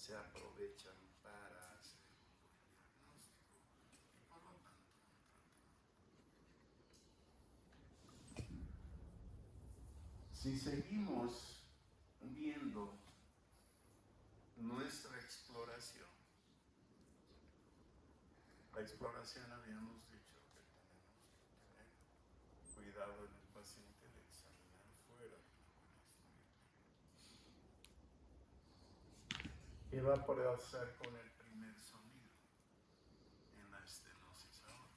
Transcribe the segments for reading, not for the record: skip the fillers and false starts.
se aprovechan para hacer un diagnóstico y por lo tanto un tratamiento. Si seguimos viendo nuestra exploración, la exploración habíamos dicho que tenemos que tener cuidado en el paciente de examinar fuera de una buena estenosis. ¿Qué va a poder hacer con el primer sonido en la estenosis ahora?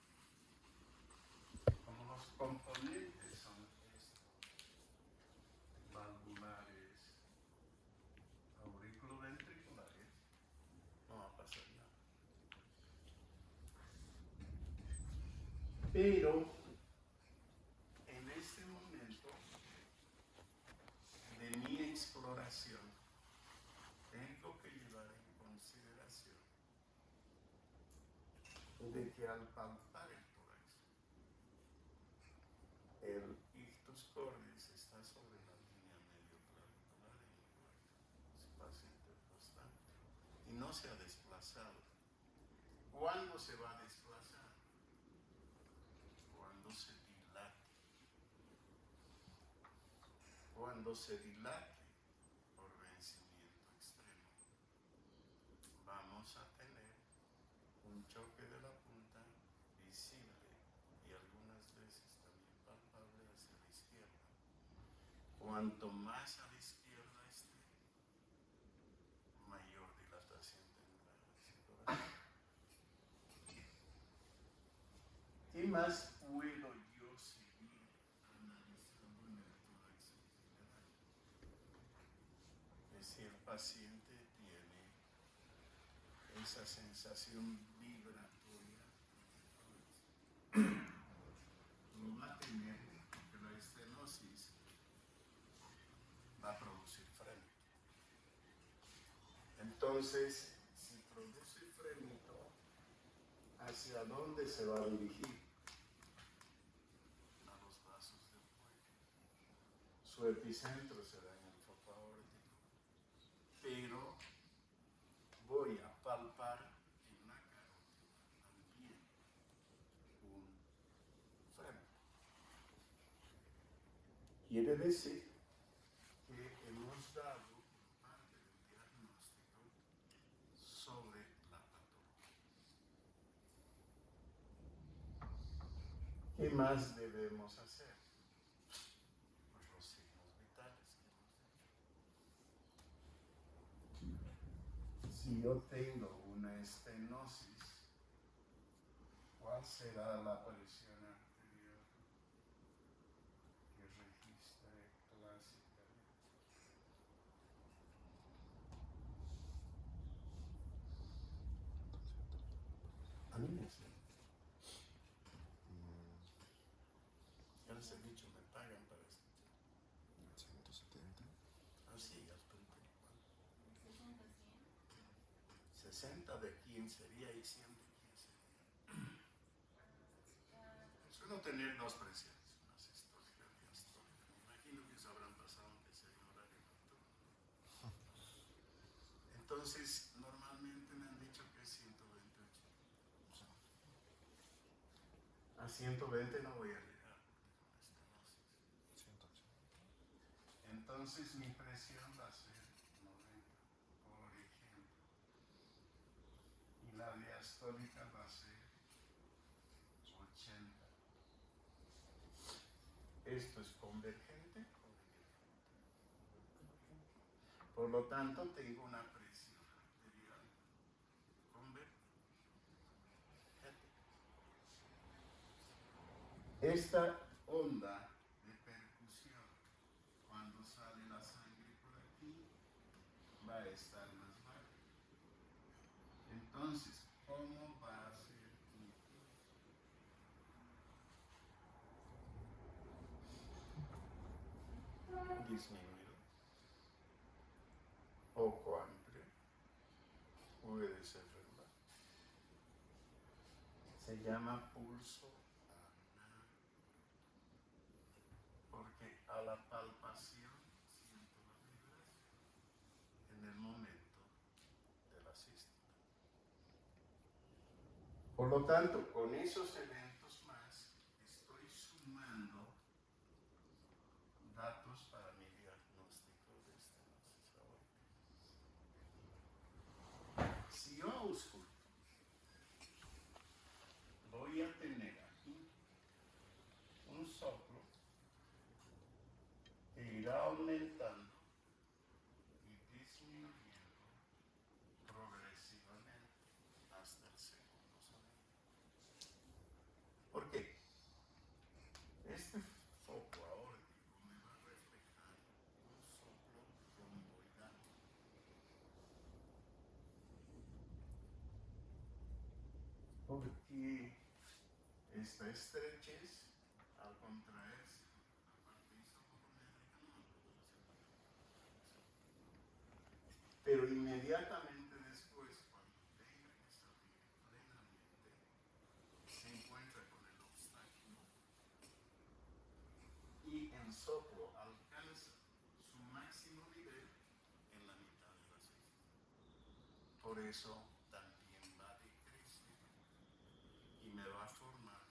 Como los componentes son estos, valvulares, auriculoventriculares, no va a pasar nada. Pero en este momento de mi exploración tengo que llevar en consideración de que al palpar el tórax, el ictus cordis está sobre la línea medio clavicular en igual. Ese paciente constante y no se ha desplazado. ¿Cuándo se va a desplazar? Cuando se dilate. Cuando se dilate por vencimiento extremo, vamos a tener un choque de la punta visible y algunas veces también palpable hacia la izquierda. Cuanto más a la izquierda esté, mayor dilatación tendrá ese corazón. ¿Qué más puedo yo seguir analizando en el tórax en general? Que si el paciente tiene esa sensación vibratoria en el tórax, lo va a tener porque la estenosis va a producir frémito. Entonces, si produce frémito, ¿hacia dónde se va a dirigir? A los vasos del cuello. Su epicentro será en el foco aórtico, pero voy a palpar en la carótida también un frémito. Quiere decir que hemos dado parte del diagnóstico sobre la patología. ¿Qué más debemos hacer? Pues los signos vitales que hemos dicho. Si yo tengo una estenosis, ¿cuál será la presión arterial que registre clásicamente? A mí me sé. Ya les he dicho, me pagan para escuchar. 170. Así, al punto igual. 60 de quién sería y 100 de quién sería. Suelo tener dos presiones, una sistólica y diastólica. Me imagino que se habrán pasado aunque sea en horario nocturno. Entonces, normalmente me han dicho que es 128. A 120 no voy a llegar porque tengo una estenosis. 180. Entonces mi presión va a ser 90, por ejemplo. Y la diastólica va a ser 80. ¿Esto es convergente o divergente? Por lo tanto, tengo una presión arterial convergente. Esta onda de percusión, cuando sale la sangre por aquí, va a estar más baja. Entonces, ¿cómo va a ser mi pulso? Disminuido, poco amplio, puede ser regular. Se llama pulso análogo, porque a la palpación siento la vibración en el momento Por lo tanto, con esos eventos más, estoy sumando datos para mi diagnóstico de estenosis aórtica. Si yo ausculto, voy a tener aquí un soplo que irá aumentando y disminuyendo progresivamente hasta el segundo sonido. ¿Por qué? Este foco aórtico me va a reflejar un soplo romboidal. Porque esta estrechez, al contraerse la parte isocoronédrica, no me produce palpitación. Pero inmediatamente después, cuando tenga que salir plenamente, se encuentra con el obstáculo y el soplo alcanza su máximo nivel en la mitad de la sexta. Por eso también va a decrecer y me va a formar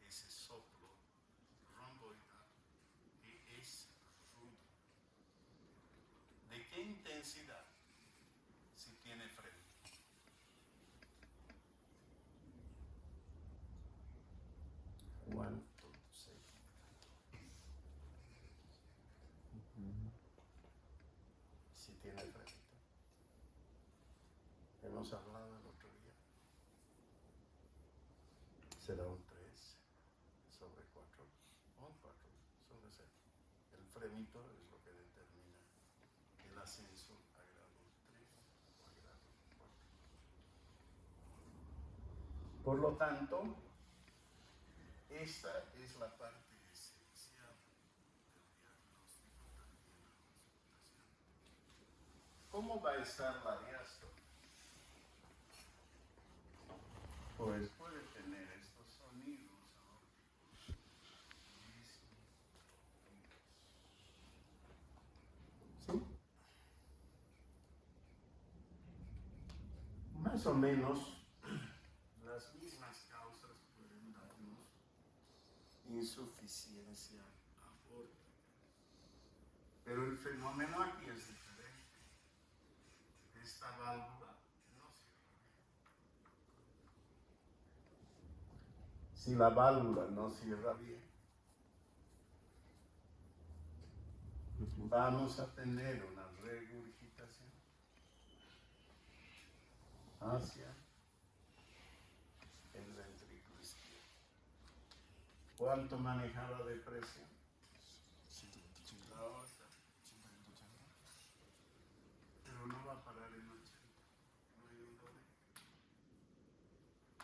ese soplo romboidal que es rudo. ¿De qué intensidad? Si tiene frente. ¿Cuánto se si tiene frente? Hemos hablado el otro día. Será un 3 sobre 4 o un 4 sobre 0. El fremito es lo que determina el ascenso a grado 3 o a grado 4. Por lo tanto, esta es la parte esencial del diagnóstico también en la auscultación. ¿Cómo va a estar la diástole? Pues puede tener estos sonidos aórticos disminuidos. ¿Sí? Más o menos las mismas causas pueden darnos insuficiencia aórtica. Pero el fenómeno aquí es diferente. Esta válvula no cierra bien. Si la válvula no cierra bien, vamos a tener una regurgitación hacia el ventrículo izquierdo. ¿Cuánto manejaba de presión? 125. La otra. 180. Pero no va a parar en 80. No hay un doble.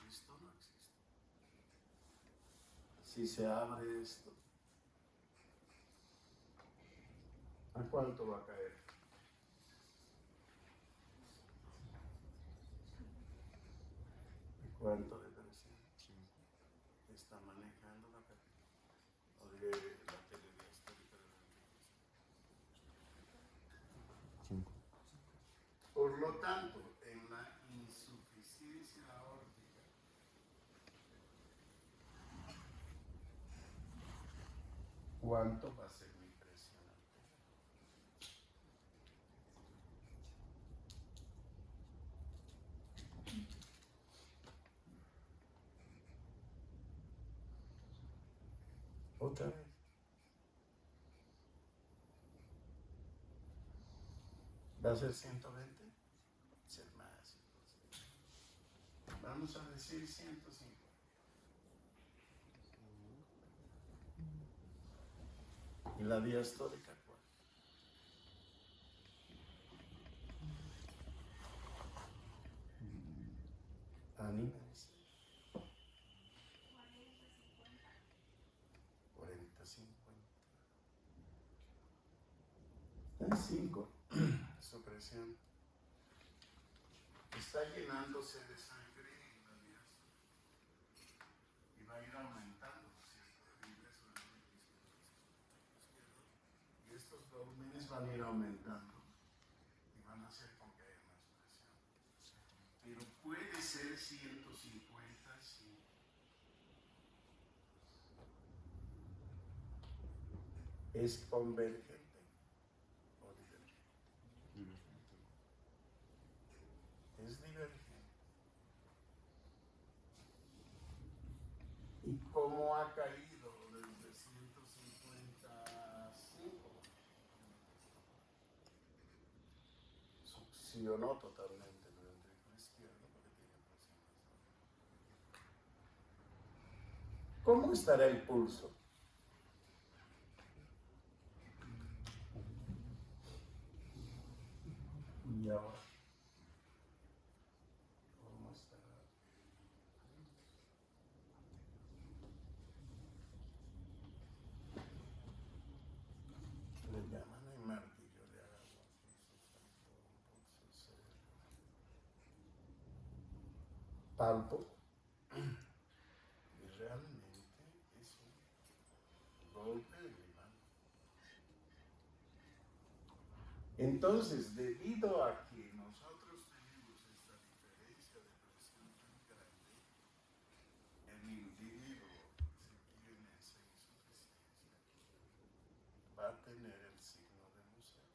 Esto no existe. Si se abre esto, ¿a cuánto va a caer? ¿Cuánto de presión? 5. Está manejando la telediastólica del ventrículo. 5. Por lo tanto, en la insuficiencia aórtica, ¿cuánto va a ser mi presión arterial? Otra vez. ¿Va a ser 120? Ser más. Entonces. Vamos a decir 150. ¿Y la diastólica cuál? Anímense. 40, 50. Está en 5. Su presión está llenándose de sangre en la diástole y va a ir aumentando, ¿cierto? El ingreso del ventrículo izquierdo. Y estos volúmenes van a ir aumentando y van a hacer con que haya más presión. Pero puede ser 150 ¿Es convergente o divergente? Divergente. Es divergente. ¿Y cómo ha caído desde 155? Succionó totalmente el ventrículo izquierdo porque tiene presión. ¿Cómo estará el pulso? Y ahora, ¿cómo estará? Le llaman el martillo de agua. Palpo. Y realmente es un golpe de mi mano. Entonces, debido a que nosotros tenemos esta diferencia de presión tan grande, el individuo, si tiene esa insuficiencia, va a tener el signo de Musset.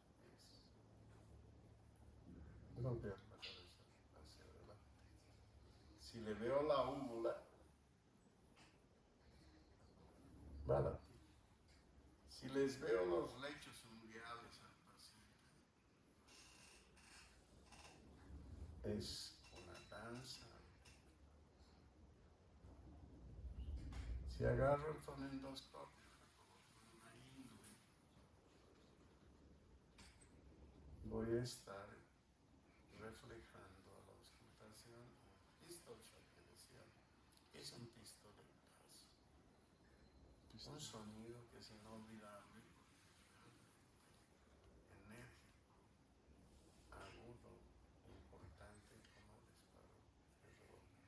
Es golpear la cabeza hacia adelante. Si le veo la úvula, va a latir. Si les veo los lechos unguiales al paciente, es una danza. Si agarro el fonendoscopio, una índole, voy a estar reflejando a la auscultación un pistol shot que decía. Es un pistoletazo. Un sonido que es inolvidable, enérgico, agudo, importante como disparo de revólver.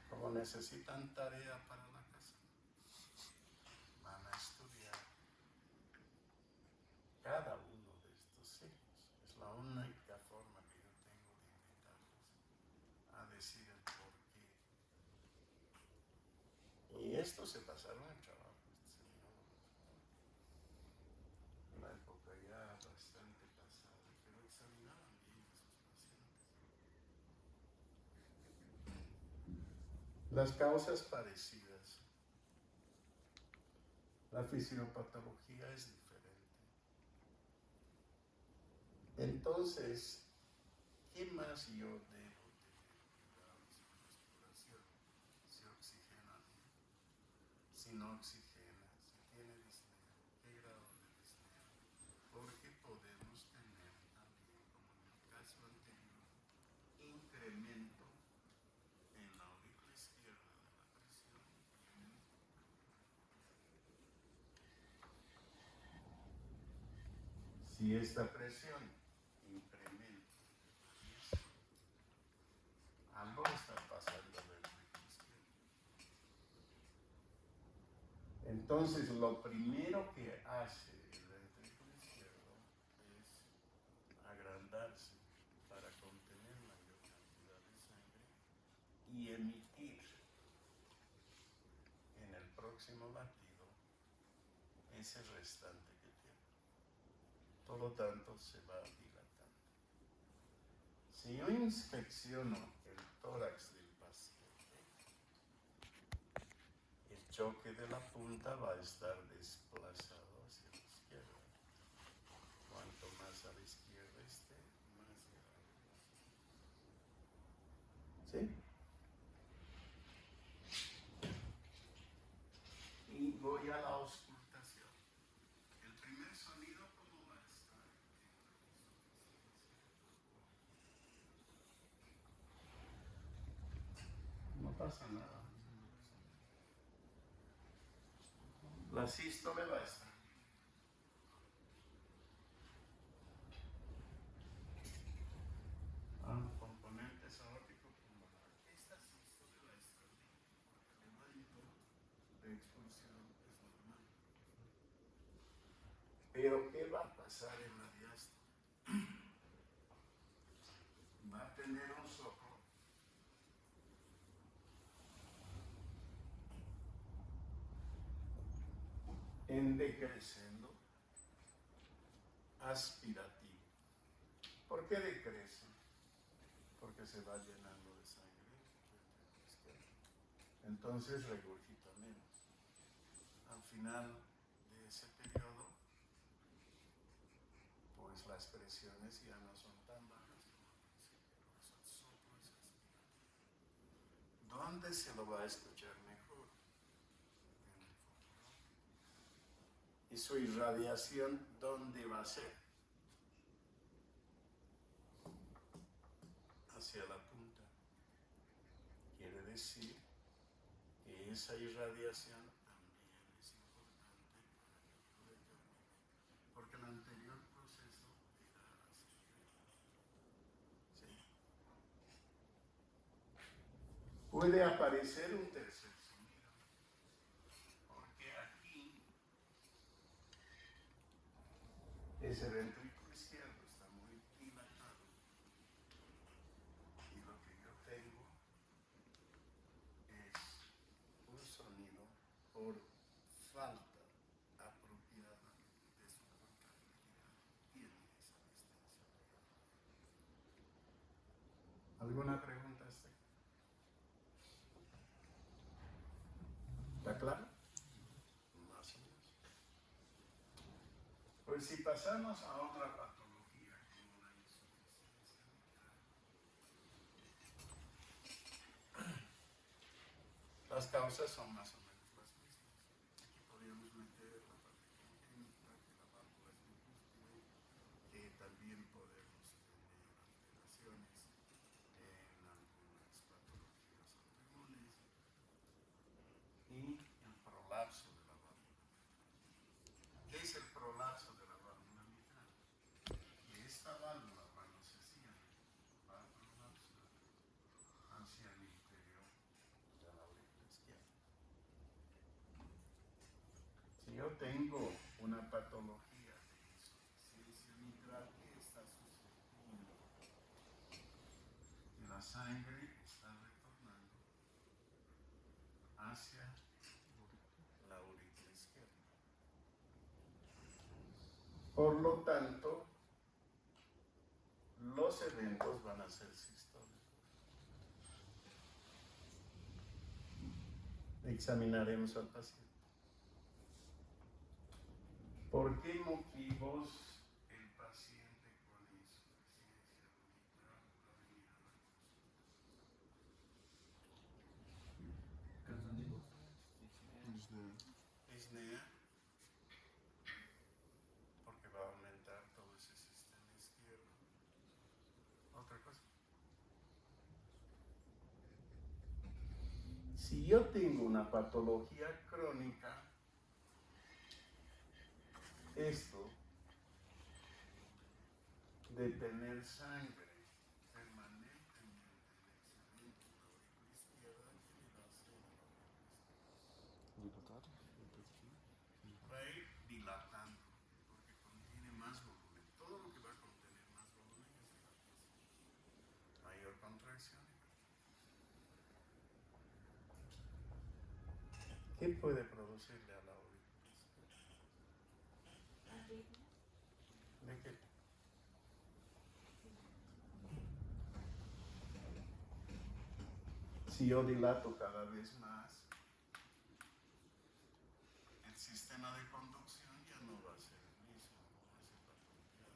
Como necesitan tarea para la casa, van a estudiar cada uno de estos signos. Es la única forma que yo tengo de invitarlos a decir el porqué. Y esto se pasaron en trabajo, una época ya bastante pasada, pero examinaban bien a sus pacientes. Las causas parecidas. La fisiopatología es diferente. Entonces, ¿qué más yo debo tener cuidados en la exploración? Si oxigena bien, si no oxigena, si tiene disnea, qué grado de disnea, porque podemos tener también, como en el caso anterior, incremento en la aurícula izquierda de la presión y en el si esta presión incrementa, algo está pasando en el ventrículo izquierdo. Entonces, lo primero que hace el ventrículo izquierdo es agrandarse para contener mayor cantidad de sangre y emitir en el próximo latido ese restante que tiene. Por lo tanto, se va dilatando. Si yo inspecciono el tórax del paciente, el choque de la punta va a estar desplazado hacia la izquierda. Cuanto más a la izquierda esté, más grave va a ser. ¿Sí? Y voy a la auscultación. El primer sonido, ¿cómo va a estar? No pasa nada. La sístole va a estar. Componentes aórtico pulmonar. Esta sístole va a estar porque el evento de expulsión es normal. Pero ¿qué va a pasar en la diástole? Va a tener un soplo en decrescendo aspirativo. ¿Por qué decrece? Porque se va llenando de sangre. Entonces regurgita menos. Al final de ese periodo, pues las presiones ya no son tan bajas como al principio. Eso soplo es aspirativo. ¿Dónde se lo va a escuchar mejor? En el futuro. ¿Y su irradiación dónde va a ser? Hacia la punta. Quiere decir que esa irradiación también es importante para que yo determine, porque el anterior proceso era así. ¿Sí? Puede aparecer un tercer sonido, porque aquí ese ventrículo izquierdo está muy dilatado y lo que yo tengo es un sonido por falta apropiada de su portabilidad. Tiene esa distensión. ¿Alguna pregunta hasta aquí? ¿Está claro? Más o menos. Pues si pasamos a otra patología como la insuficiencia mitral, las causas son más o menos las mismas. Aquí podríamos meter la parte congénita, que la válvula es bicúspide, que también podemos tener alteraciones en algunas patologías autoinmunes y el prolapso de la válvula. ¿Qué es el prolapso de la válvula mitral? Que esta válvula cuando se cierra va a prolapsar hacia el interior de la aurícula izquierda. Si yo tengo una patología de insuficiencia mitral, ¿qué está sucediendo? Que la sangre está retornando hacia la aurícula izquierda. Por lo tanto, los eventos van a ser sistólicos. Examinaremos al paciente. ¿Por qué motivos el paciente con insuficiencia mitral va a venir a la consulta? Disnea, porque va a aumentar todo ese sistema izquierdo. Otra cosa. Si yo tengo una patología crónica, esto de tener sangre permanentemente en excedente en la aurícula izquierda, ¿qué le va a hacer a la aurícula izquierda? Va a ir dilatando, porque contiene más volumen. Todo lo que va a contener más volumen es dilatación. Mayor contracción. ¿Qué puede producirle a la aurícula izquierda? ¿De qué? Si yo dilato cada vez más, el sistema de conducción ya no va a ser el mismo, va a ser patología.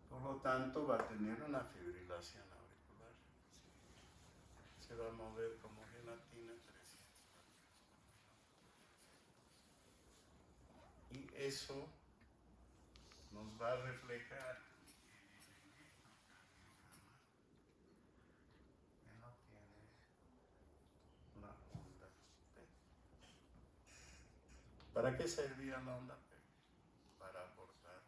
Por lo tanto, va a tener una fibrilación auricular. Se va a mover como gelatina 300 latidos por minuto. Y eso nos va a reflejar no tiene la onda P. ¿Para qué servía la onda P? Para aportar 20%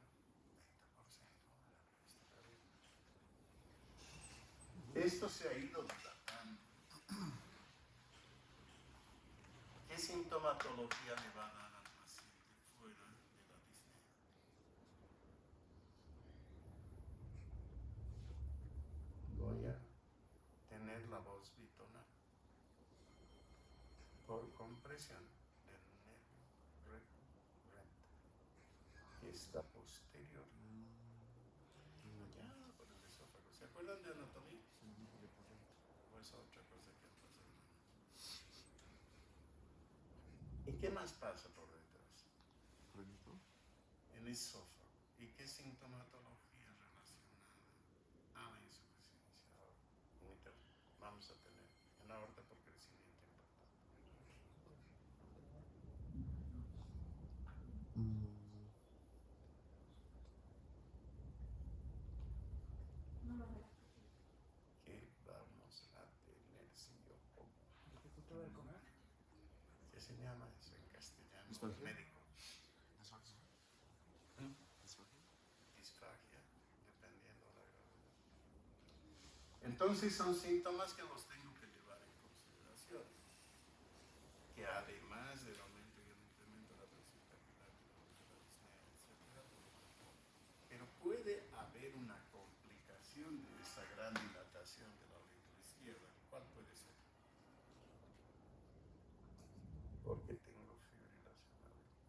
de la respuesta cardíaca. Esto se ha ido dilatando. ¿Qué sintomatología le va a dar al paciente fuera de la disnea? Voy a tener la voz bitonal por compresión del nervio que está posterior. Allá por el esófago. ¿Se acuerdan de anatomía? ¿O es otra cosa que han pasado? ¿Y qué más pasa por detrás? En el esófago. ¿Y qué sintomatología relacionada a la insuficiencia aórtica vamos a tener en la aorta por crecimiento importante? ¿Qué vamos a tener, señor? ¿Qué se llama eso en castellano? Disfagia. Médico. Disfagia. Disfagia, dependiendo de la gravedad. Entonces son síntomas que los tengo que llevar en consideración. Que además del aumento y el incremento de la presión capilar, de la disnea, etc. Pero puede haber una complicación de esta gran dilatación de la aurícula izquierda. ¿Cuál puede ser? Porque tengo fibrilación auricular.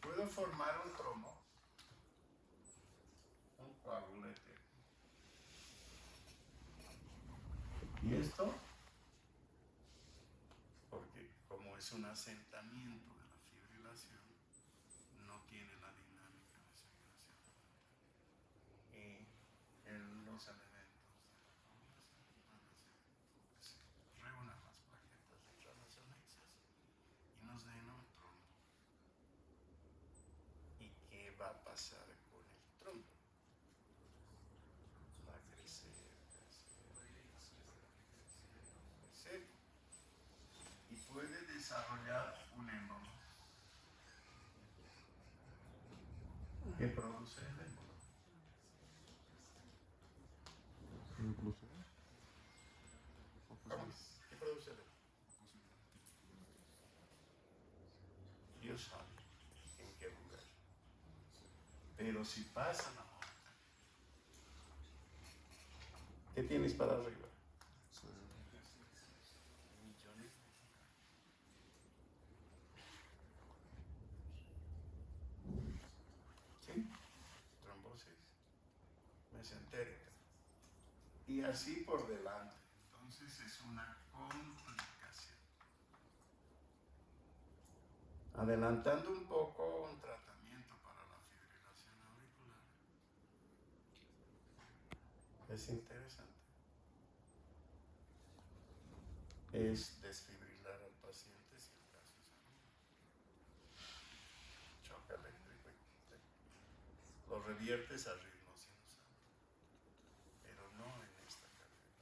Puedo formar un trombo, un coagulete. Y esto, porque como es un asentamiento de la fibrilación, no tiene la dinámica de circulación. Y en los elementos de la coagulación van a ser que se reúnan las plaquetas de las anexas y nos den un trombo. ¿Y qué va a pasar con el trombo? Va a crecer, crecer. Y puede desarrollar un émbolo. ¿Qué produce el émbolo? ¿Cómo? ¿Qué produce el émbolo? Dios sabe en qué lugar. Pero si pasa la muerte, ¿qué tienes para arriba? Millones de lugares. ¿Sí? Trombosis mesentérica. Y así por delante. Entonces es una complicación. Adelantando un poco un tratamiento para la fibrilación auricular. Es interesante. Es desfibrilar al paciente si el caso es agudo. Choque eléctrico. Lo reviertes a ritmo sinusal, pero no en esta carrera.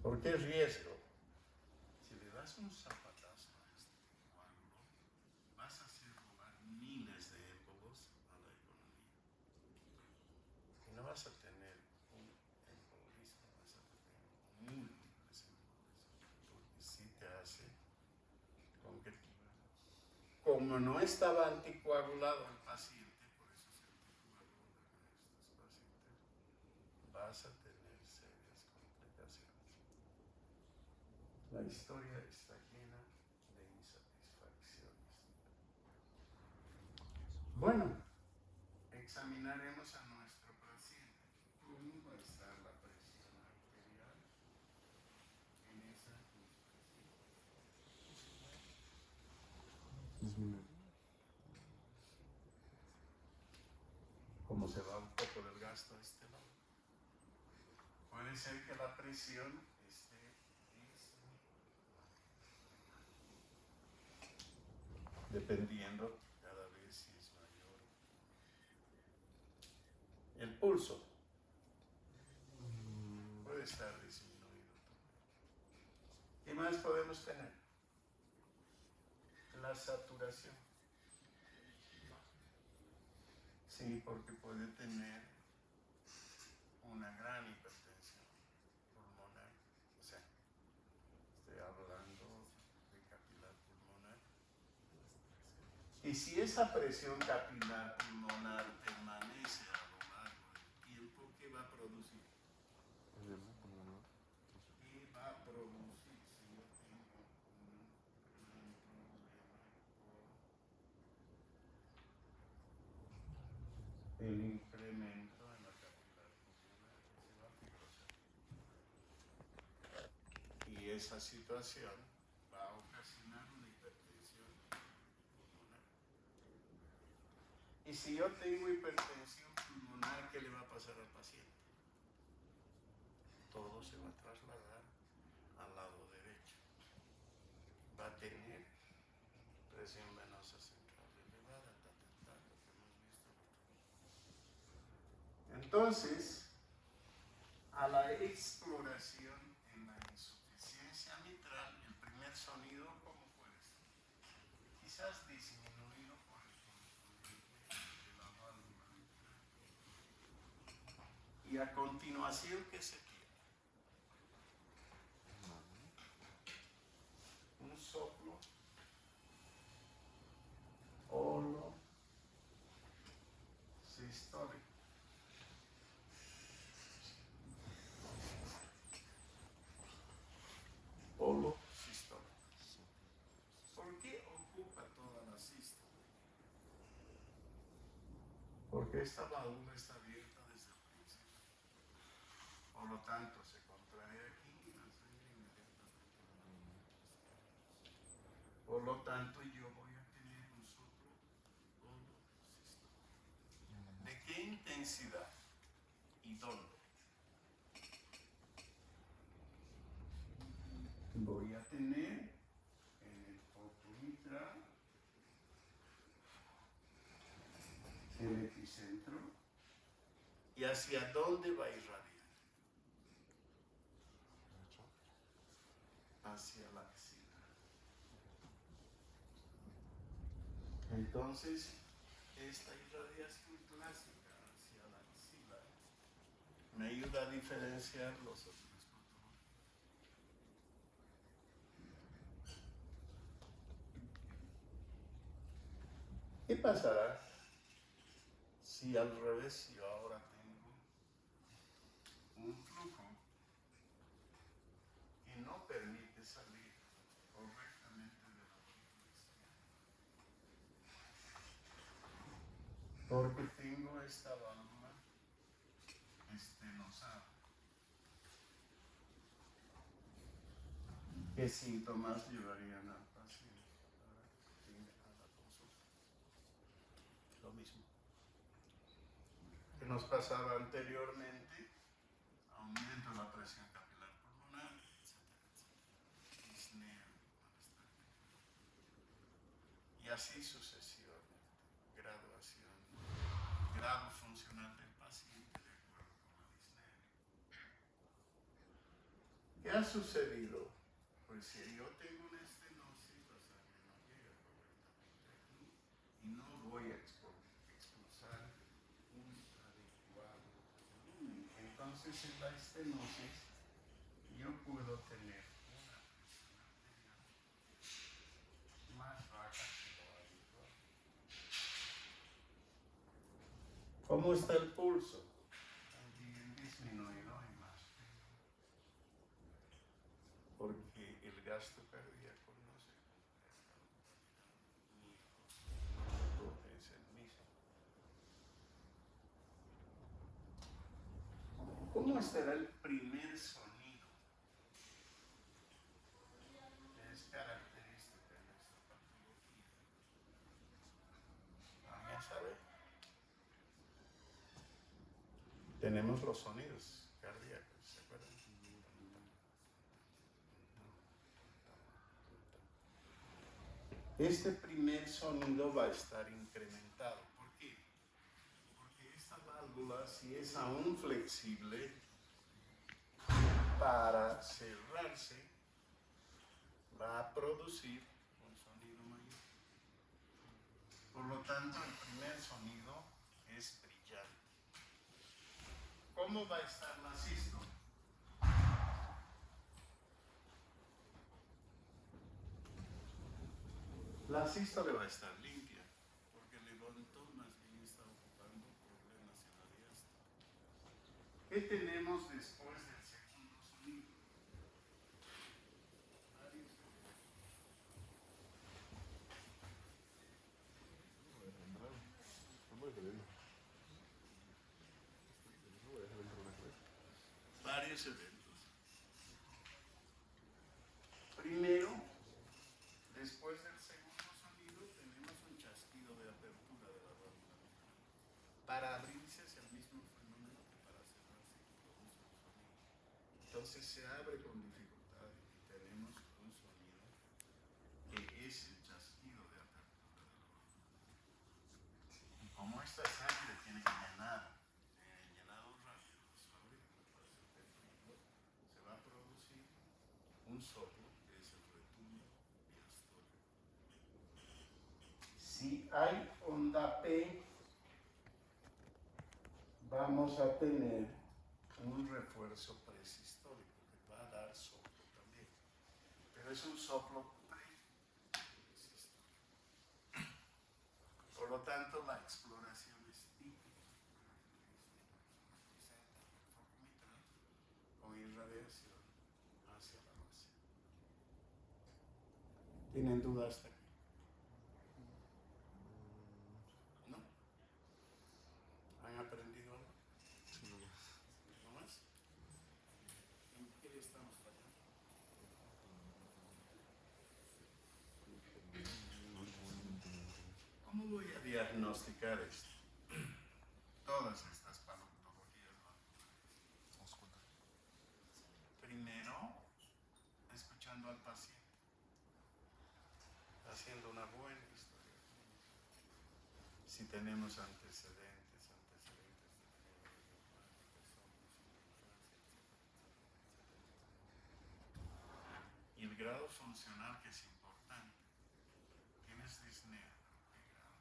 ¿Por qué riesgo? Si le das un zapatazo a este coágulo, vas a hacer robar miles de émbolos a la economía. Y no vas a tener un embolismo, vas a tener múltiples embolismos, porque sí te hace con que, como no estaba anticoagulado el paciente, por eso se anticoagula en estos pacientes, vas a tener serias complicaciones. La historia está llena de insatisfacciones. Bueno, examinaremos a nuestro paciente. ¿Cómo va a estar la presión arterial en esa insuficiencia? Como se va un poco del gasto a este lado. Puede ser que la presión esté dependiendo cada vez si es mayor. El pulso puede estar disminuido también. ¿Qué más podemos tener? La saturación. Sí, porque puede tener una gran hipertensión pulmonar. O sea, estoy hablando de capilar pulmonar. Y si esa presión capilar pulmonar permanece a lo largo del tiempo, ¿qué va a producir? ¿Qué va a producir si yo tengo esa situación va a ocasionar una hipertensión pulmonar. Y si yo tengo hipertensión pulmonar, ¿qué le va a pasar al paciente? Todo se va a trasladar al lado derecho. Va a tener presión venosa central elevada, lo que hemos visto. Entonces, a la exploración en la insuficiencia mitral, el primer sonido, ¿cómo puede ser? Quizás disminuido por el correspondiente de la válvula mitral. Y a continuación, ¿qué se tiene? Un soplo holo sistólico. Holo sistólico. ¿Por qué ocupa toda la sístole? Porque esta válvula está abierta desde el principio. Por lo tanto, se contrae aquí y la sangre inmediatamente va a la. Por lo tanto, yo voy a tener un soplo holo sistólico. ¿De qué intensidad y dónde? Voy a tener en el foco mitral el epicentro. ¿Y hacia dónde va a irradiar? Hacia la axila. Entonces, esta irradiación clásica hacia la axila me ayuda a diferenciar los otros patologías. ¿Qué pasará si al revés yo ahora tengo un flujo que no permite salir correctamente de la aurícula izquierda? Porque tengo esta válvula estenosada. ¿Qué síntomas llevarían al paciente a la consulta? Lo mismo que nos pasaba anteriormente: aumento de la presión capilar pulmonar, etcétera, etcétera, disnea, malestar general, y así sucesivamente, graduación, grado funcional del paciente de acuerdo con la disnea. ¿Qué ha sucedido? Pues si yo tengo una estenosis, la sangre no llega correctamente aquí y no voy a expulsar un adecuado volumen. Entonces, en la estenosis yo puedo tener una presión arterial más baja que lo habitual. ¿Cómo está el pulso? También disminuido y más fino. Porque el gasto cardíaco no se completa a la totalidad, ni es el mismo. ¿Cómo estará el primer sonido? Es característica de esta patología. ¿Alguien sabe? Tenemos los sonidos cardíacos, ¿se acuerdan? Este primer sonido va a estar incrementado. ¿Por qué? Porque esta válvula, si es aún flexible, para cerrarse, va a producir un sonido mayor. Por lo tanto, el primer sonido es brillante. ¿Cómo va a estar la sístole? La sístole va a estar limpia, porque el levantó más bien está ocupando problemas en la diástole. ¿Qué tenemos después del segundo sonido? Varios eventos. Primero, después del segundo sonido, tenemos un chasquido de apertura de la válvula mitral. Para abrirse es el mismo fenómeno que para cerrarse, que produce un sonido. Entonces se abre con dificultad y tenemos un sonido que es el chasquido de apertura de la válvula. Y como esta sangre tiene que llenar llenado rápido, suave, se va a producir un soplo que es el retumbo diastólico. Si hay onda P, vamos a tener un refuerzo presistólico que va a dar soplo también, pero es un soplo presistólico. Por lo tanto, la exploración es típica con irradiación hacia la base. ¿Tienen dudas hasta aquí? ¿No? ¿Han aprendido algo? Sí, no, ya. ¿No más? ¿En qué le estamos fallando? ¿Cómo voy a diagnosticar esto? Todas estas patologías Vamos a contar. primero, escuchando al paciente, haciendo una buena historia clínica. Si tenemos antecedentes de fiebre hemorrágica, y el grado funcional, que es importante. ¿Tienes disnea? ¿Qué grado?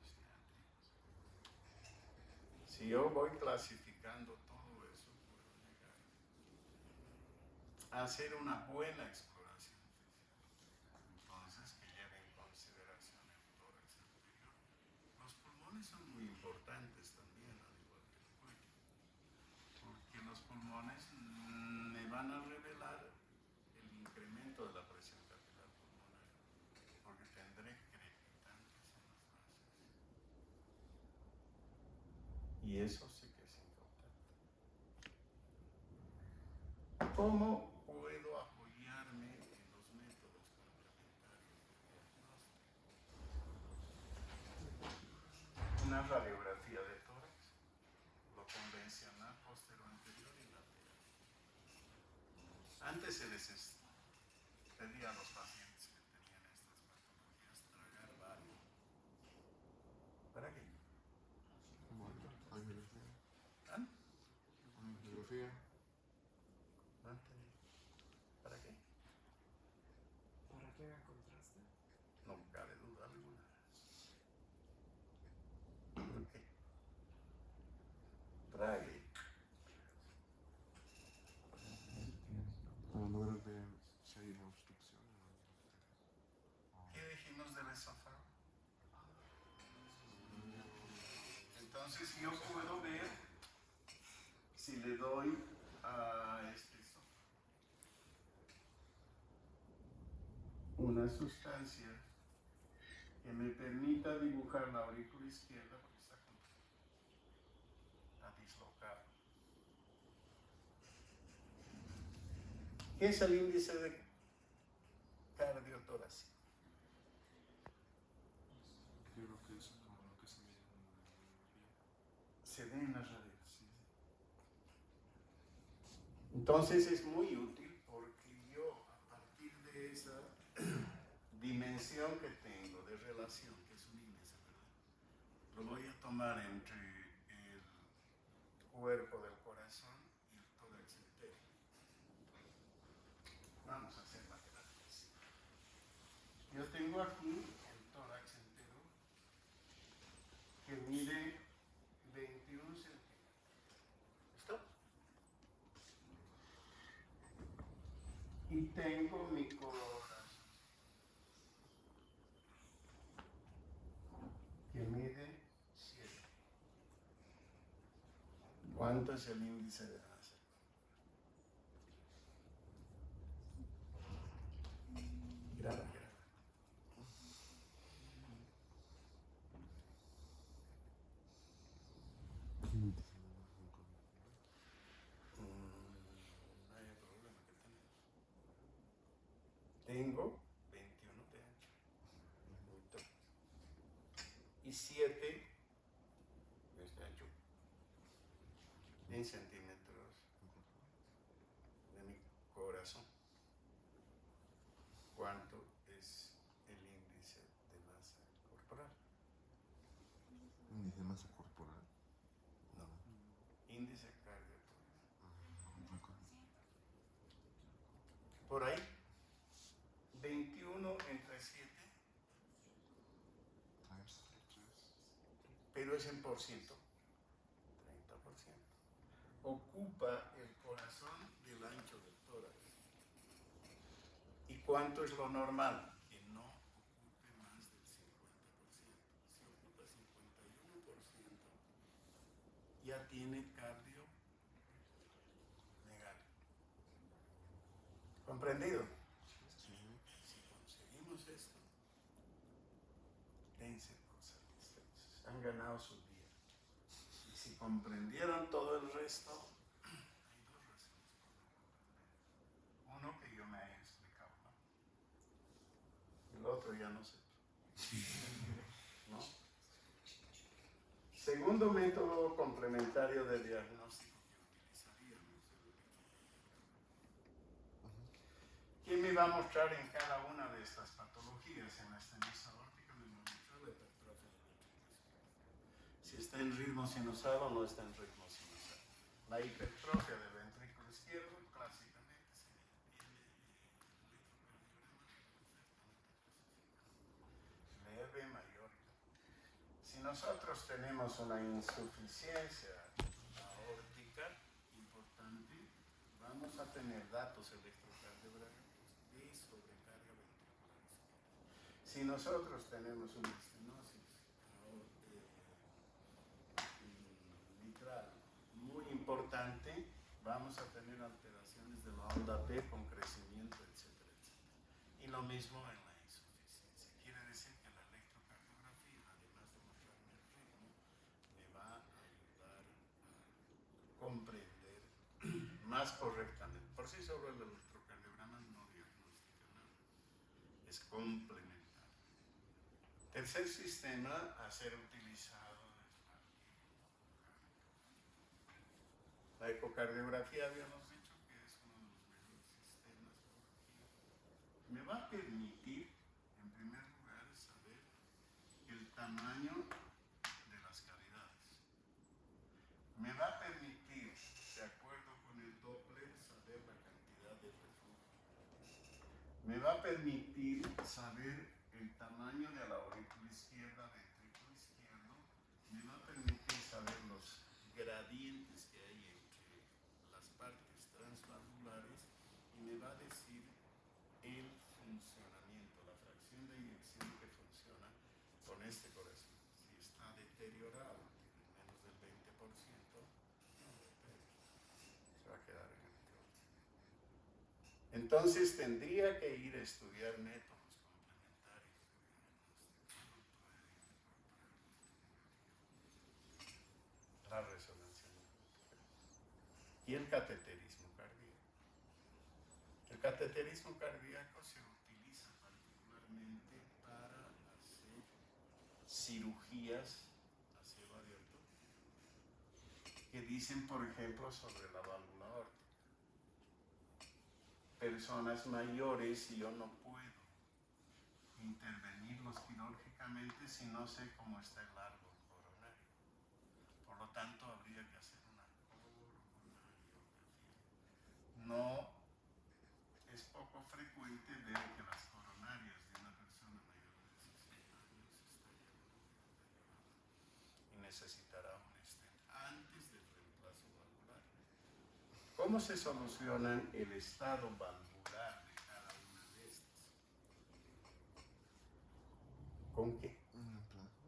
Disnea tienes. Si yo voy clasificando todo eso, puedo llegar a hacer una buena exploración física. Entonces, que lleve en consideración el tórax anterior. Los pulmones son muy importantes también, al igual que el cuello, porque los pulmones me van a revelar el incremento de la presión capilar pulmonar, porque tendré crepitantes en las bases. Y eso sí que es importante. ¿Cómo puedo apoyarme en los métodos complementarios de diagnóstico? Una radiografía de tórax, lo convencional posterior-anterior y lateral. Antes se les pedía a los pacientes que tenían estas patologías tragar bario. ¿Para qué? Bueno, angiografía. ¿Ah? Angiografía. No entendí. ¿Para qué? ¿Para que haga contraste? No cabe duda alguna. ¿Por qué? Trague. Para lograr ver si hay una obstrucción. ¿Qué dijimos del esófago? Entonces yo puedo ver si le doy a este esófago una sustancia que me permita dibujar la aurícula izquierda, porque está dislocado. ¿Qué es el índice de cardiotoracia? Creo que es como lo que se mide en la radiografía. Se ve en la radiografía. Entonces es muy útil porque yo, a partir de esa dimensión que tengo de relación, que es un índice, ¿verdad? Lo voy a tomar entre el cuerpo del corazón y el tórax entero. Vamos a hacer matemáticas. Yo tengo aquí el tórax entero que mide 21 centímetros. ¿Listo? Y tengo mi corazón que mide 7. ¿Cuánto es el índice de masa? Graba. No hay problema que tenemos. Tengo 21 de ancho. Y 7 de ancho. En centímetros de mi corazón. ¿Cuánto es el índice de masa corporal? ¿Índice de masa corporal? No. Índice cardíaco. Por ahí. 21 entre 7. Pero es en por ciento. 30%. Ocupa el corazón del ancho del tórax. ¿Y cuánto es lo normal? Que no ocupe más del 50%. Si ocupa 51%, ya tiene cardio legal. ¿Comprendido? Sí. Si conseguimos esto, dense por satisfechos. Han ganado su día. Y si comprendieron todo el resto, hay dos razones por no comprender. Uno, que yo me haya explicado, ¿no? El otro ya no sé. ¿No? Segundo método complementario de diagnóstico que utilizaríamos. ¿Quién me va a mostrar en cada una de estas patologías? En la estenosis aórtica me va a mostrar la hipertrofia del ventrículo izquierdo. Si está en ritmo sinusal o no está en ritmo sinusal. La hipertrofia del ventrículo izquierdo clásicamente se viene leve, mayor. Si nosotros tenemos una insuficiencia aórtica importante, vamos a tener datos electrocardiográficos de sobrecarga ventricular izquierda. Si nosotros tenemos una estenosis mitral muy importante, vamos a tener alteraciones de la onda B con crecimiento, etcétera, etcétera. Y lo mismo en la insuficiencia. Quiere decir que la electrocardiografía, además de mostrarme el ritmo, me va a ayudar a comprender más correctamente. Por sí solo el electrocardiograma no diagnostica nada, es complementario. Tercer sistema a ser utilizado es la ecocardiografía. Habíamos dicho que es uno de los mejores sistemas porque me va a permitir, en primer lugar, saber el tamaño de las cavidades. Me va a permitir, de acuerdo con el Doppler, saber la cantidad de reflujo. Me va a permitir saber el tamaño de la aurícula izquierda, ventrículo izquierdo. Me va a permitir saber los gradientes que hay entre las partes transvalvulares y me va a decir el funcionamiento, la fracción de eyección que funciona con este corazón. Si está deteriorado, tiene menos del 20%, se va a quedar en el teórico. Entonces tendría que ir a estudiar métodos complementarios de diagnóstico. La resonancia magnética y el cateterismo cardíaco. El cateterismo cardíaco se utiliza particularmente para hacer cirugías a cielo abierto que dicen, por ejemplo, sobre la válvula aórtica. Personas mayores, y yo no puedo intervenirlos quirúrgicamente si no sé cómo está el árbol coronario. Por lo tanto, habría que hacer una coronariografía. No es poco frecuente ver que las coronarias de una persona mayor de 60 años estén deterioradas y necesitará un stent antes del reemplazo valvular. ¿Cómo se soluciona el estado valvular de cada una de estas? ¿Con qué? ¿Un reemplazo?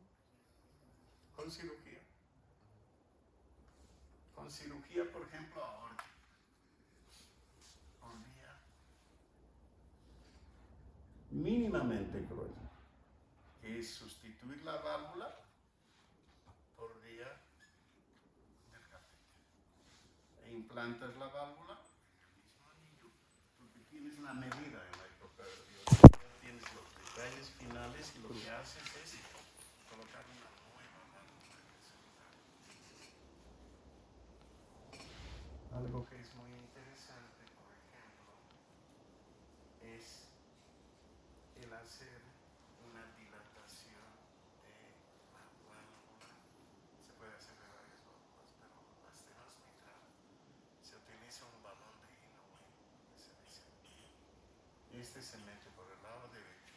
Con cirugía. Con cirugía, por ejemplo, aórtica. Por vía mínimamente cruel, que es sustituir la válvula por vía del catéter. E implantas la válvula en el mismo anillo porque tienes la medida en la ecocardiografía lo que haces es colocar una nueva válvula en ese lugar. Algo que es muy interesante, por ejemplo, es el hacer una dilatación de la válvula. Se puede hacer de varias válvulas, pero la stenospitra se utiliza un balón de Inouye, que se dice. Este se mete por el lado derecho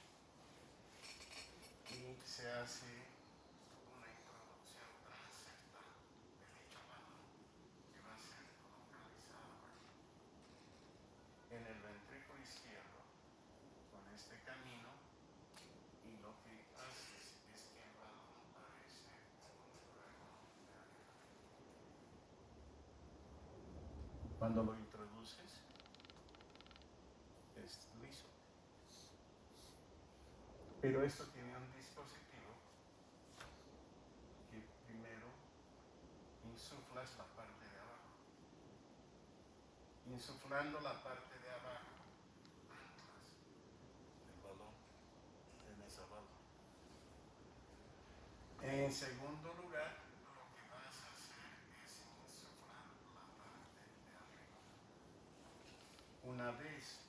y se hace una introducción transeptal de dicha válvula que va a ser localizada aquí en el ventrículo izquierdo con este camino, y lo que haces es que el balón parece un juego de arena. Cuando lo introduces es liso, pero esto tiene un dispositivo que primero insuflas la parte de abajo. Insuflando la parte de abajo, anclas el balón en esa válvula. En segundo lugar, lo que vas a hacer es insuflar la parte de arriba. Una vez